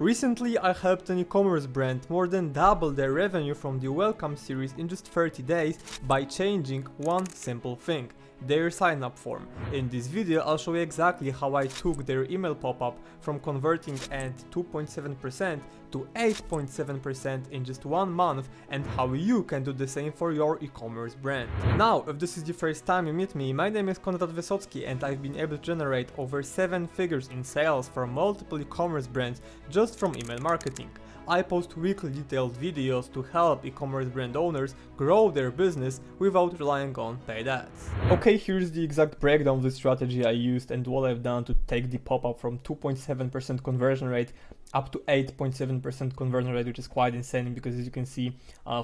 Recently, I helped an e-commerce brand more than double their revenue from the Welcome series in just 30 days by changing one simple thing: their sign-up form. In this video, I'll show you exactly how I took their email pop-up from converting at 2.7% to 8.7% in just 1 month, and how you can do the same for your e-commerce brand. Now, if this is the first time you meet me, my name is Konrad Wysocki and I've been able to generate over 7 figures in sales for multiple e-commerce brands just from email marketing. I post weekly detailed videos to help e-commerce brand owners grow their business without relying on paid ads. Okay, here's the exact breakdown of the strategy I used and what I've done to take the pop-up from 2.7% conversion rate up to 8.7% conversion rate, which is quite insane because, as you can see,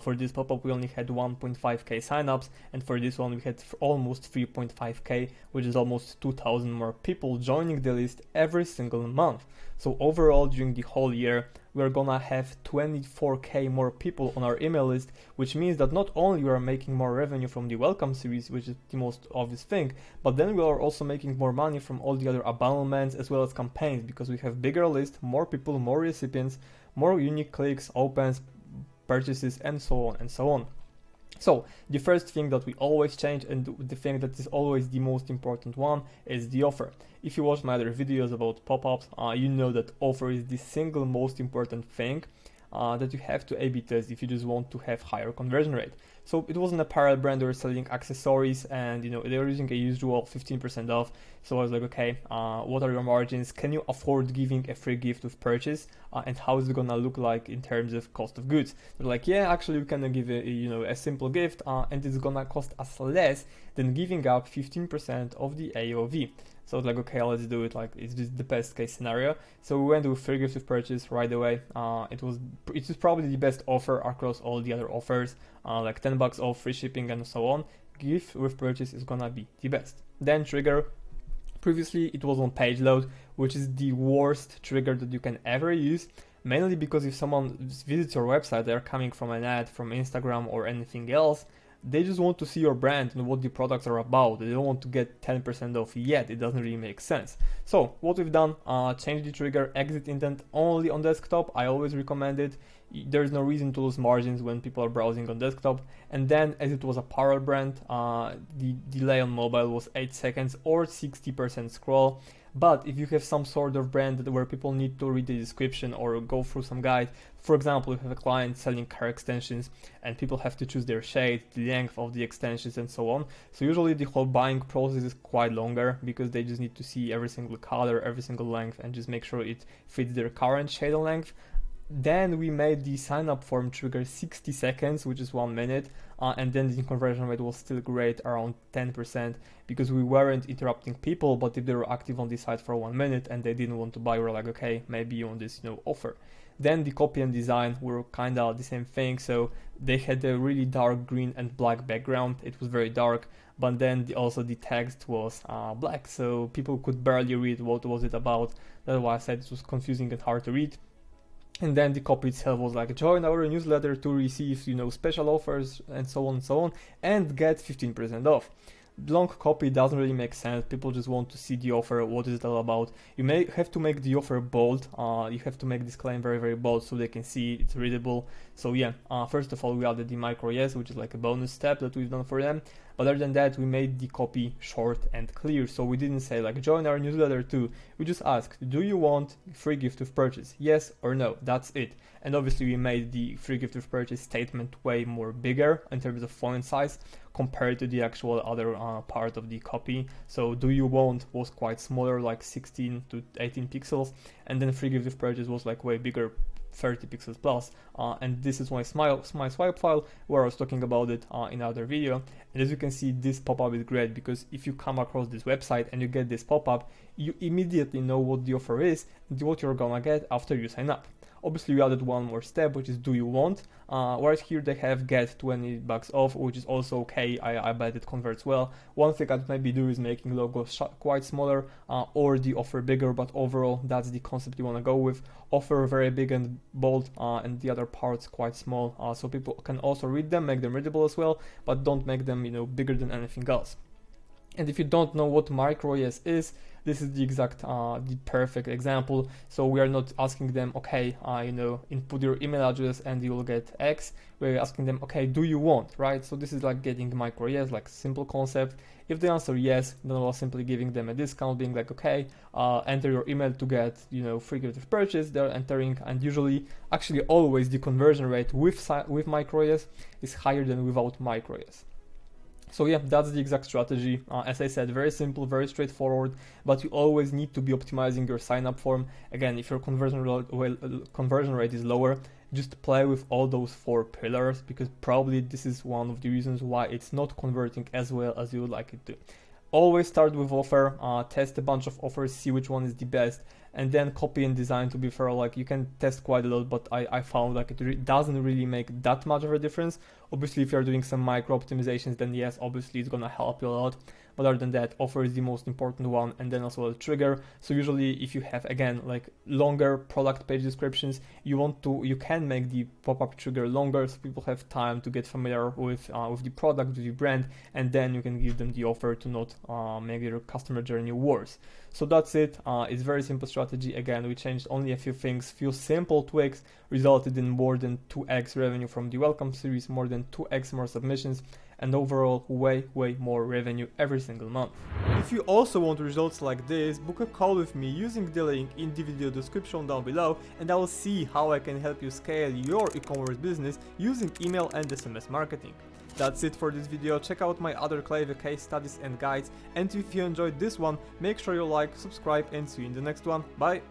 for this pop-up we only had 1.5k signups, and for this one we had almost 3.5k, which is almost 2,000 more people joining the list every single month. So overall, during the whole year, we're gonna have 24k more people on our email list, which means that not only we are making more revenue from the Welcome series, which is the most obvious thing, but then we are also making more money from all the other abandonments as well as campaigns, because we have bigger list, more people, more recipients, more unique clicks, opens, purchases, and so on and so on. So the first thing that we always change, and the thing that is always the most important one, is the offer. If you watch my other videos about pop-ups, you know that offer is the single most important thing that you have to A/B test if you just want to have higher conversion rate. So it was an apparel brand, they were selling accessories, and they were using a usual 15% off. So I was like, okay, what are your margins? Can you afford giving a free gift with purchase? And how is it gonna look like in terms of cost of goods? They're like, yeah, actually we can give a simple gift, and it's gonna cost us less than giving up 15% of the AOV. So I was like, okay, let's do it. Like, it's just the best case scenario. So we went with free gift with purchase right away. It was probably the best offer across all the other offers, like 10 bucks off, free shipping, and so on. Gift with purchase is gonna be the best. Then trigger. Previously, it was on page load, which is the worst trigger that you can ever use. Mainly because if someone visits your website, they're coming from an ad from Instagram or anything else. They just want to see your brand and what the products are about. They don't want to get 10% off yet. It doesn't really make sense. So what we've done, change the trigger, exit intent only on desktop. I always recommend it. There's no reason to lose margins when people are browsing on desktop. And then, as it was a apparel brand, the delay on mobile was 8 seconds or 60% scroll. But if you have some sort of brand where people need to read the description or go through some guide, for example, if you have a client selling car extensions and people have to choose their shade, the length of the extensions, and so on. So usually the whole buying process is quite longer because they just need to see every single color, every single length, and just make sure it fits their current shade and length. Then we made the sign up form trigger 60 seconds, which is 1 minute, and then the conversion rate was still great, around 10%, because we weren't interrupting people, but if they were active on the site for 1 minute and they didn't want to buy, we're like, okay, maybe you want this offer. Then the copy and design were kind of the same thing, so they had a really dark green and black background. It was very dark, but then also the text was black, so people could barely read what was it about. That's why I said it was confusing and hard to read. And then the copy itself was like, join our newsletter to receive, special offers and so on, and get 15% off. Long copy doesn't really make sense. People just want to see the offer, what is it all about. You may have to make the offer bold. You have to make this claim very, very bold so they can see it's readable. So yeah, first of all, we added the micro yes, which is like a bonus step that we've done for them. But other than that, we made the copy short and clear. So we didn't say like, join our newsletter too. We just asked, do you want free gift with purchase? Yes or no? That's it. And obviously we made the free gift with purchase statement way more bigger in terms of font size compared to the actual other part of the copy. So do you want was quite smaller, like 16 to 18 pixels. And then free gift with purchase was like way bigger, 30 pixels plus, and this is my swipe file where I was talking about it in another video. And as you can see, this pop-up is great because if you come across this website and you get this pop-up, you immediately know what the offer is and what you're gonna get after you sign up. Obviously, we added one more step, which is do you want? Right here they have get 20 bucks off, which is also okay. I bet it converts well. One thing I'd maybe do is making logos quite smaller or the offer bigger, but overall that's the concept you want to go with. Offer very big and bold and the other parts quite small, so people can also read them, make them readable as well, but don't make them bigger than anything else. And if you don't know what MicroYes is, this is the exact, the perfect example. So we are not asking them, okay, input your email address and you will get X. We're asking them, okay, do you want, right? So this is like getting MicroYes, like simple concept. If they answer yes, then we're simply giving them a discount, being like, okay, enter your email to get, free gift of purchase. They're entering, and usually, actually always, the conversion rate with MicroYes is higher than without MicroYes. So yeah, that's the exact strategy. As I said, very simple, very straightforward, but you always need to be optimizing your sign-up form. Again, if your conversion rate is lower, just play with all those 4 pillars, because probably this is one of the reasons why it's not converting as well as you would like it to. Always start with offer, test a bunch of offers, see which one is the best, and then copy and design. To be fair, like you can test quite a lot, but I found like it doesn't really make that much of a difference. Obviously, if you're doing some micro optimizations, then yes, obviously it's gonna help you a lot. But other than that, offer is the most important one, and then as well trigger. So usually, if you have, again, like longer product page descriptions, you can make the pop-up trigger longer, so people have time to get familiar with the product, with the brand, and then you can give them the offer to not make your customer journey worse. So that's it. It's very simple strategy. Again, we changed only a few things, few simple tweaks, resulted in more than 2x revenue from the welcome series, more than 2x more submissions, and overall way more revenue every single month. If you also want results like this, book a call with me using the link in the video description down below, and I will see how I can help you scale your e-commerce business using email and SMS marketing. That's it for this video. Check out my other Klaviyo case studies and guides, and if you enjoyed this one, make sure you like, subscribe, and see you in the next one. Bye!